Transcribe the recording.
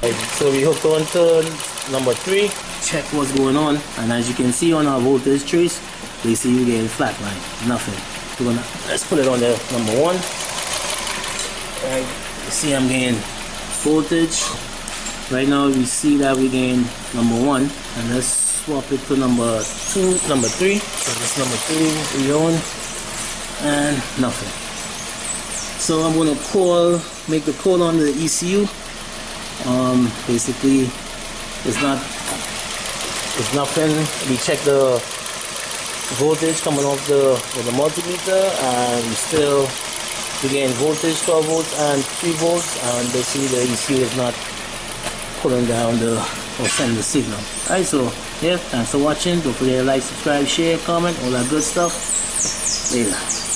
So we hooked on to number 3, check what's going on, and as you can see on our voltage trace, basically we're getting flat line, nothing. Let's put it on there, number 1. Right, you see I'm getting voltage. Right now we see that we're getting number 1, and let's swap it to number 3. So this number 3 we on, and nothing. So I'm gonna make the call on the ECU. Basically it's nothing. We check the voltage coming off with the multimeter, and we're getting voltage 12 volts and 3 volts, and basically the ECU is not pulling down or sending the signal. Alright, so yeah, thanks for watching. Don't forget to like, subscribe, share, comment, all that good stuff. Later.